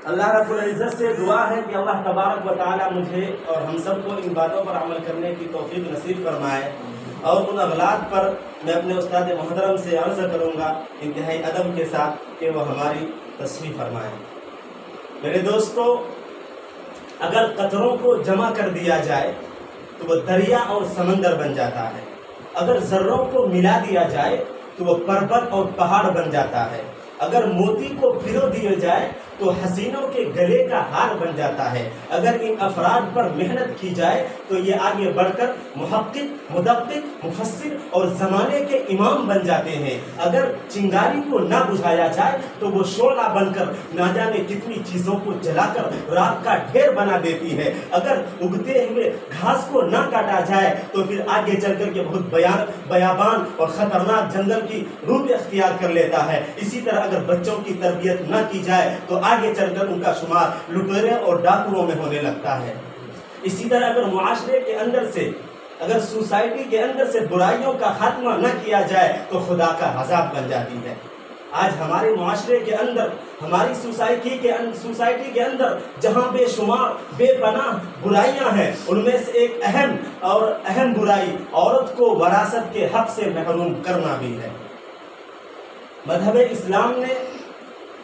اللہ رب العزت سے دعا ہے کہ اللہ تبارک و تعالی مجھے اور ہم سب کو ان باتوں پر عمل کرنے کی توفیق نصیب فرمائے، اور ان اغلاط پر میں اپنے استاد محترم سے عرض کروں گا انتہائی ادب کے ساتھ کہ وہ ہماری تصحیح فرمائیں۔ میرے دوستو، اگر قطروں کو جمع کر دیا جائے تو وہ دریا اور سمندر بن جاتا ہے، اگر ذروں کو ملا دیا جائے تو وہ پربت اور پہاڑ بن جاتا ہے، اگر موتی کو پھرو دیا جائے تو حسینوں کے گلے کا ہار بن جاتا ہے، اگر ان افراد پر محنت کی جائے تو یہ آگے بڑھ کر محقق، مدقق، مفسر اور زمانے کے امام بن جاتے ہیں، اگر چنگاری کو نہ بجھایا جائے تو وہ شعلہ بن کر نہ جانے کتنی چیزوں کو جلا کر راک کا ڈھیر بنا دیتی ہے، اگر اگتے ہوئے گھاس کو نہ کاٹا جائے تو پھر آگے چل کر کے بہت بیابان اور خطرناک جنگل کی روپ اختیار کر لیتا ہے۔ اسی طرح اگر بچوں کی تربیت نہ کی جائے تو آگے چل کر ان کا شمار لٹیرے اور ڈاکوؤں میں ہونے لگتا ہے۔ اسی طرح اگر معاشرے کے اندر سے، اگر سوسائٹی کے اندر سے برائیوں کا خاتمہ نہ کیا جائے تو خدا کا عذاب بن جاتی ہے۔ آج ہمارے معاشرے کے اندر، ہماری سوسائٹی کے اندر جہاں بے شمار بے پناہ برائیاں ہیں، ان میں سے ایک اہم برائی عورت کو وراثت کے حق سے محروم کرنا بھی ہے۔ مذہب اسلام نے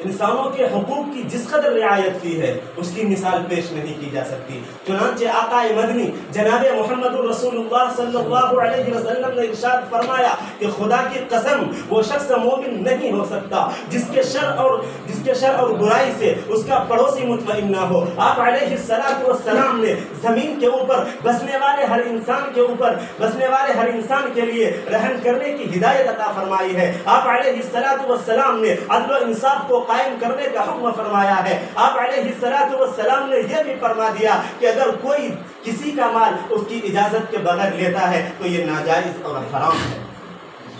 انسانوں کے حقوق کی جس قدر رعایت کی ہے اس کی مثال پیش نہیں کی جا سکتی۔ چنانچہ آقا مدنی جناب محمد رسول اللہ صلی اللہ علیہ وسلم نے ارشاد فرمایا کہ خدا کی قسم وہ شخص مومن نہیں ہو سکتا جس کے شر اور برائی سے اس کا پڑوسی مطمئن نہ ہو۔ آپ علیہ السلام نے زمین کے اوپر بسنے والے ہر انسان کے لیے رحم کرنے کی ہدایت عطا فرمائی ہے۔ آپ علیہ السلام نے عدل و انصاف کو قائم کرنے کا حکم فرمایا ہے۔ آپ علیہ السلام نے یہ بھی فرما دیا کہ اگر کوئی کسی کا مال اس کی اجازت کے بغیر لیتا ہے تو یہ ناجائز اور حرام ہے۔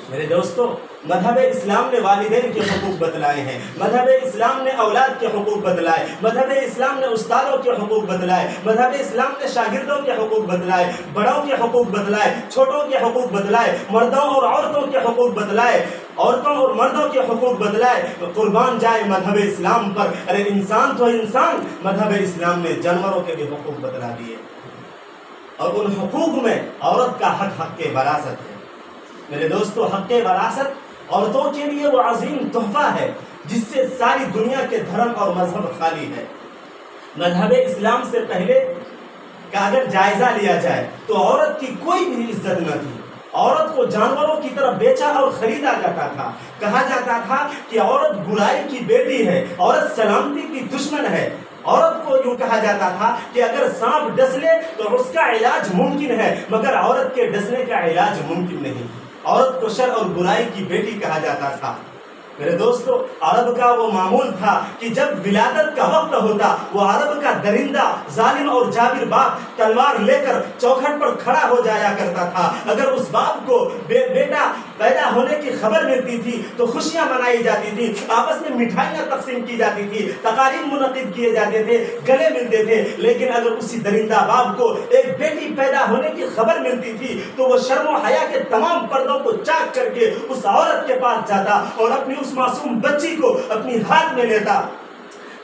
میرے دوستو، مذہب اسلام نے والدین کے حقوق بتلائے ہیں، مذہب اسلام نے اولاد کے حقوق بتلائے، مذہب اسلام نے استادوں کے حقوق بتلائے، مذہب اسلام نے شاگردوں کے حقوق بتلائے، بڑوں کے حقوق بتلائے، چھوٹوں کے حقوق بتلائے، مردوں اور عورتوں کے حقوق بتلائے، عورتوں اور مردوں کے حقوق بتلائے۔ قربان جائے مذہب اسلام پر، ارے انسان تو انسان، مذہب اسلام نے جانوروں کے بھی حقوق بتلا دیے، اور ان حقوق میں عورت کا حق وراثت ہے۔ میرے دوستو، حق وراثت عورتوں کے لیے وہ عظیم تحفہ ہے جس سے ساری دنیا کے دھرم اور مذہب خالی ہے۔ مذہب اسلام سے پہلے کا اگر جائزہ لیا جائے تو عورت کی کوئی بھی عزت نہ تھی، عورت کو جانوروں کی طرح بیچا اور خریدا جاتا تھا، کہا جاتا تھا کہ عورت برائی کی بیٹی ہے، عورت سلامتی کی دشمن ہے۔ عورت کو یوں کہا جاتا تھا کہ اگر سانپ ڈس لے تو اس کا علاج ممکن ہے، مگر عورت کے ڈسنے کا علاج ممکن نہیں۔ عورت کو شر اور برائی کی بیٹی کہا جاتا تھا۔ میرے دوستو، عرب کا وہ معمول تھا کہ جب ولادت کا وقت ہوتا وہ عرب کا درندہ ظالم اور جابر باپ تلوار لے کر چوکھٹ پر کھڑا ہو جایا کرتا تھا۔ اگر اس باپ کو بیٹا پیدا ہونے کی خبر ملتی تھی تو خوشیاں منائی جاتی تھی، آپس میں مٹھائیاں تقسیم کی جاتی تھی، تقاریب منعقد کیے جاتے تھے، گلے ملتے تھے۔ لیکن اگر اسی درندہ باپ کو ایک بیٹی پیدا ہونے کی خبر ملتی تھی تو وہ شرم و حیا کے تمام پردوں کو چاک کر کے اس عورت کے پاس جاتا اور اپنی اس معصوم بچی کو اپنی ہاتھ میں لیتا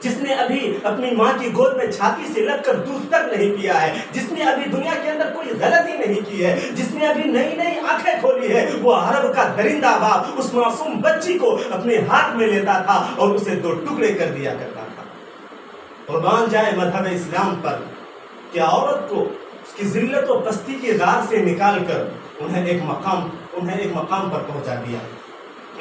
جس نے ابھی اپنی ماں کی گود میں چھاتی سے لگ کر دودھ تک نہیں پیا ہے، جس نے ابھی دنیا کے اندر کوئی غلطی نہیں کی ہے، جس نے ابھی نئی آنکھیں کھولی ہے، وہ عرب کا درندہ باپ اس معصوم بچی کو اپنے ہاتھ میں لیتا تھا اور اسے دو ٹکڑے کر دیا کرتا تھا۔ قربان جائے مذہب اسلام پر کہ عورت کو اس کی ذلت و پستی کی غار سے نکال کر انہیں ایک مقام پر پہنچا دیا،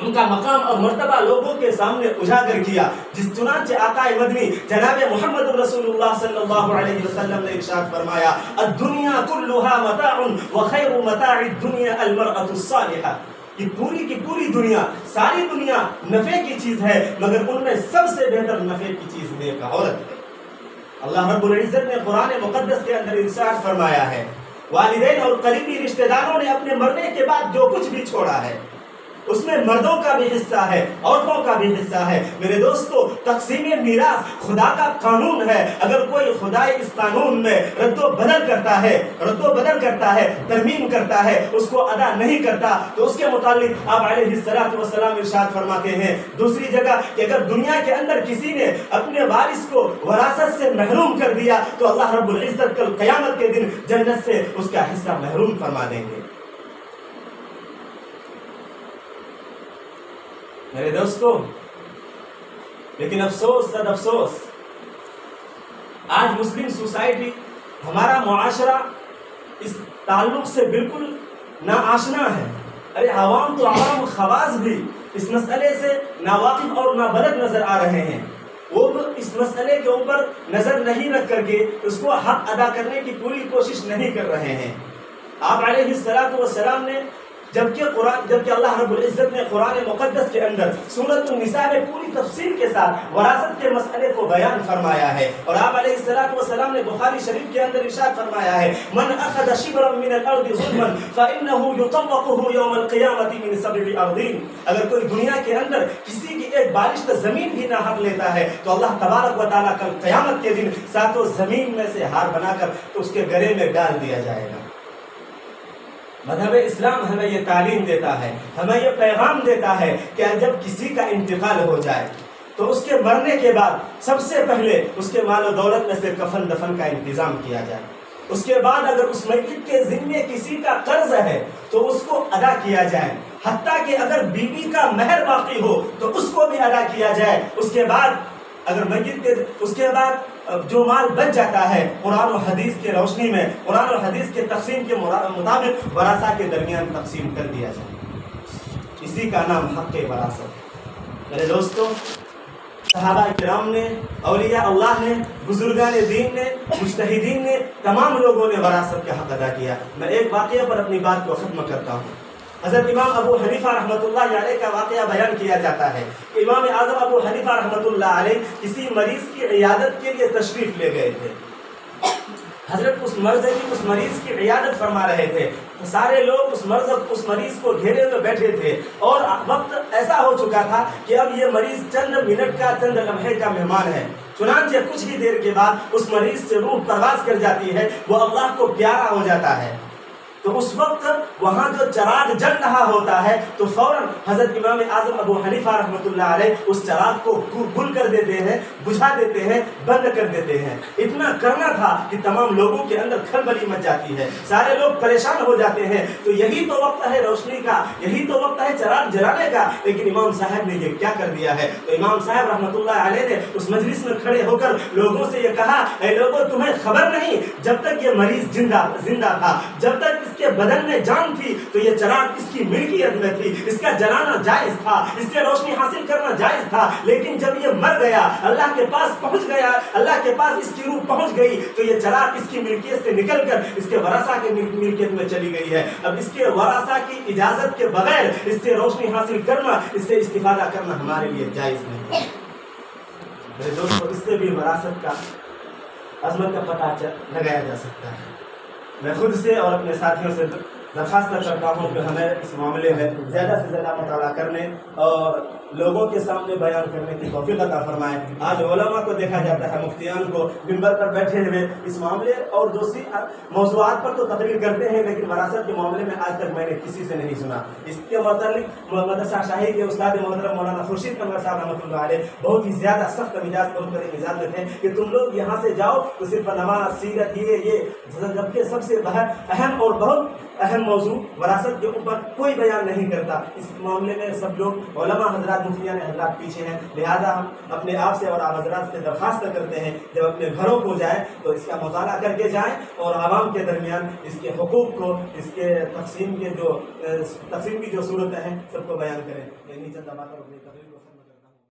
ان کا مقام اور مرتبہ لوگوں کے سامنے اجاگر کیا۔ جس چنانچہ آقا مدنی جناب محمد رسول اللہ صلی اللہ علیہ وسلم نے ارشاد فرمایا، الدنیا کلھا متاع وخیر متاع الدنیا المرأة الصالحہ، کہ پوری کی پوری دنیا، ساری دنیا نفع کی چیز ہے، مگر ان میں سب سے بہتر نفع کی چیز نیک عورت ہے۔ اللہ رب العزت نے قرآن مقدس کے اندر ارشاد فرمایا ہے، والدین اور قریبی رشتہ داروں نے اپنے مرنے کے بعد جو کچھ بھی چھوڑا ہے اس میں مردوں کا بھی حصہ ہے، عورتوں کا بھی حصہ ہے۔ میرے دوستو، تقسیم میراث خدا کا قانون ہے۔ اگر کوئی خدائی اس قانون میں رد و بدل کرتا ہے، ترمیم کرتا ہے، اس کو ادا نہیں کرتا، تو اس کے متعلق آپ علیہ الصلوۃ والسلام ارشاد فرماتے ہیں دوسری جگہ کہ اگر دنیا کے اندر کسی نے اپنے وارث کو وراثت سے محروم کر دیا تو اللہ رب العزت کل قیامت کے دن جنت سے اس کا حصہ محروم فرما دیں گے۔ میرے دوستو، لیکن افسوس صد افسوس، آج مسلم سوسائٹی، ہمارا معاشرہ اس تعلق سے بالکل ناآشنا ہے۔ ارے عوام تو عوام خواص بھی اس مسئلے سے ناواقف اور نابلد نظر آ رہے ہیں۔ وہ اس مسئلے کے اوپر نظر نہیں رکھ کر کے اس کو حق ادا کرنے کی پوری کوشش نہیں کر رہے ہیں۔ آپ علیہ الصلوۃ والسلام نے جبکہ اللہ رب العزت نے قرآن مقدس کے اندر سورۃ النساء میں پوری تفصیل کے ساتھ وراثت کے مسئلے کو بیان فرمایا ہے، اور آپ علیہ الصلوۃ والسلام نے بخاری شریف کے اندر ارشاد فرمایا ہے من اخذ شبرا من الارض ظلما فانه يطوقه يوم القيامه من 7 ارضين۔ اگر کوئی دنیا کے اندر کسی کی ایک بالشت زمین بھی نہ حق لیتا ہے تو اللہ تبارک و تعالیٰ کل قیامت کے دن ساتوں زمین میں سے ہار بنا کر اس کے گلے میں ڈال دیا جائے گا۔ مذہب اسلام ہمیں یہ تعلیم دیتا ہے، ہمیں یہ پیغام دیتا ہے کہ جب کسی کا انتقال ہو جائے تو اس کے مرنے کے بعد سب سے پہلے اس کے مال و دولت میں سے کفن دفن کا انتظام کیا جائے۔ اس کے بعد اگر اس میت کے ذمے کسی کا قرض ہے تو اس کو ادا کیا جائے، حتیٰ کہ اگر بیوی کا مہر باقی ہو تو اس کو بھی ادا کیا جائے۔ اس کے بعد اگر میت کے اس کے بعد جو مال بچ جاتا ہے قرآن و حدیث کے روشنی میں، قرآن و حدیث کے تقسیم کے مطابق ورثاء کے درمیان تقسیم کر دیا جائے۔ اسی کا نام حق وراثت۔ میرے دوستو، صحابہ کرام نے، اولیاء اللہ نے، بزرگان دین نے، مجتہدین نے، تمام لوگوں نے وراثت کا حق ادا کیا۔ میں ایک واقعہ پر اپنی بات کو ختم کرتا ہوں۔ حضرت امام ابو حنیفہ رحمۃ اللہ علیہ کا واقعہ بیان کیا جاتا ہے کہ امام اعظم ابو حنیفہ رحمۃ اللہ علیہ کسی مریض کی عیادت کے لیے تشریف لے گئے تھے۔ حضرت اس مریض کی عیادت فرما رہے تھے، سارے لوگ اس مریض کو گھیرے ہوئے بیٹھے تھے، اور وقت ایسا ہو چکا تھا کہ اب یہ مریض چند منٹ کا، چند لمحے کا مہمان ہے۔ چنانچہ کچھ ہی دیر کے بعد اس مریض سے روح پرواز کر جاتی ہے، وہ اللہ کو پیارا ہو جاتا ہے۔ تو اس وقت وہاں جو چراغ جل رہا ہوتا ہے تو فوراً حضرت امام اعظم ابو حنیفہ رحمۃ اللہ علیہ اس چراغ کو گل کر دیتے ہیں، بجھا دیتے ہیں، بند کر دیتے ہیں۔ اتنا کرنا تھا کہ تمام لوگوں کے اندر کھلبلی مچ جاتی ہے، سارے لوگ پریشان ہو جاتے ہیں۔ تو یہی تو وقت ہے روشنی کا، یہی تو وقت ہے چراغ جلانے کا، لیکن امام صاحب نے یہ کیا کر دیا ہے؟ تو امام صاحب رحمۃ اللہ علیہ نے اس مجلس میں کھڑے ہو کر لوگوں سے یہ کہا، اے لوگوں، تمہیں خبر نہیں، جب تک یہ مریض زندہ تھا، جب تک اس کے بدن میں جان تھی تو یہ چراغ اس کی ملکیت میں تھی، اس کا جلانا جائز تھا، اس سے روشنی حاصل کرنا جائز تھا۔ لیکن جب یہ مر گیا، اللہ کے پاس پہنچ گیا، اللہ کے پاس اس کی روح پہنچ گئی، تو یہ چراغ اس کی ملکیت سے نکل کر اس کے ورثاء کی ملکیت میں چلی گئی ہے۔ اب اس کے ورثاء کی اجازت کے بغیر اس سے روشنی حاصل کرنا، اس سے استفادہ کرنا ہمارے لیے جائز نہیں ہے۔ میرے دوستو، اس سے بھی وراثت کا عظمت کا پتہ لگایا جا سکتا ہے۔ میں خود سے اور اپنے ساتھیوں سے درخواست کرتا ہوں کہ ہمیں اس معاملے میں زیادہ سے زیادہ مطالعہ کرنے اور لوگوں کے سامنے بیان کرنے کی توفیق عطا فرمائے۔ آج علماء کو دیکھا جاتا ہے، مفتیان کو منبر پر بیٹھے ہوئے اس معاملے اور دوسری موضوعات پر تو تقریر کرتے ہیں، لیکن وراثت کے معاملے میں آج تک میں نے کسی سے نہیں سنا۔ اس کے متعلق مدرسہ شاہی کے استاد محترم مولانا خورشید انور صاحب رحمۃ اللہ علیہ بہت ہی زیادہ سخت مزاج اور مزاج میں تھے کہ تم لوگ یہاں سے جاؤ تو صرف نماز، سیرت، یہ جبکہ سب سے اہم اور بہت اہم موضوع وراثت کے اوپر کوئی بیان نہیں کرتا۔ اس معاملے میں سب لوگ علماء حضرات، مفتیان حضرات پیچھے ہیں، لہذا ہم اپنے آپ سے اور آپ حضرات سے درخواست کرتے ہیں جب اپنے گھروں کو جائیں تو اس کا مطالعہ کر کے جائیں اور عوام کے درمیان اس کے حقوق کو، اس کے تقسیم کی جو صورتیں ہیں سب کو بیان کریں۔ چند باتوں اپنی تقریر کو